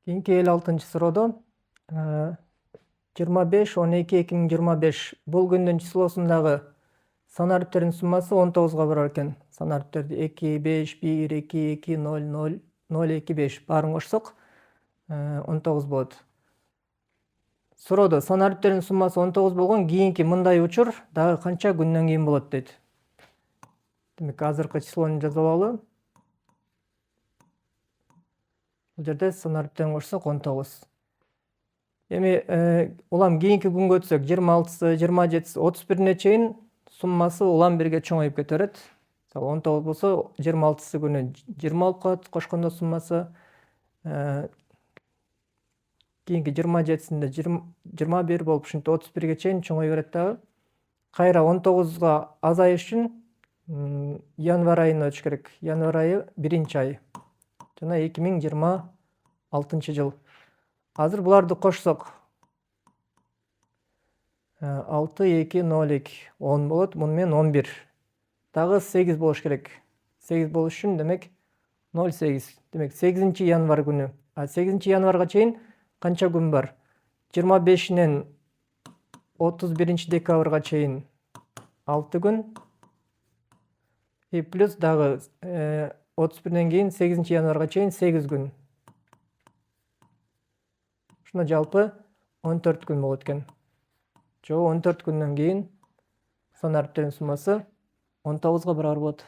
Кийинки 56 суроодо 25/12/2025 бул күндүн числосундагы сан ариптеринин суммасы 19 барар экен. Сан ариптерди 2, 5, 1, 2, 2, 0, 0, 0, 2, 5 баарын кошсок 19 болот. Суроодо сан ариптеринин суммасы 19 болгон кийинки мындай учур дагы канча күндөн кийин болот дейт. Демек азыркы числону жазып алалы. Бул жерде сан ариптерин кошсок 19. Эми улам кийинки күнгө өтсөк 26, 27, 31 чейин суммасы улам бирге чоңоюп кете берет. Мисалы 19 болсо 26 күнү 20 болуп калат, кошкондо суммасы кийинки 27-синде 21 болуп ушинтип 31ге чейин чоңой берет дагы. Кайра 19га азайыш үчүн январь айына өтүш керек. Январь айы 1-ай жана 2026 жыл. Азыр буларды кошсок 6, 2, 0, 2, 10 болот. Муну менен 11. Дагы 8 болуш керек. 8 болуш үчүн демек 08. Демек 8-январь күнү. 8-январга чейин канча күн бар? 25-нен 31-декабрга чейин 6 күн. И плюс дагы 31ден кийин 8-январга чейин 8 күн. Ушуна жалпы 14 күн болот экен. Жо 14 күндөн кийин сан ариптеринин суммасы 19 барар болот.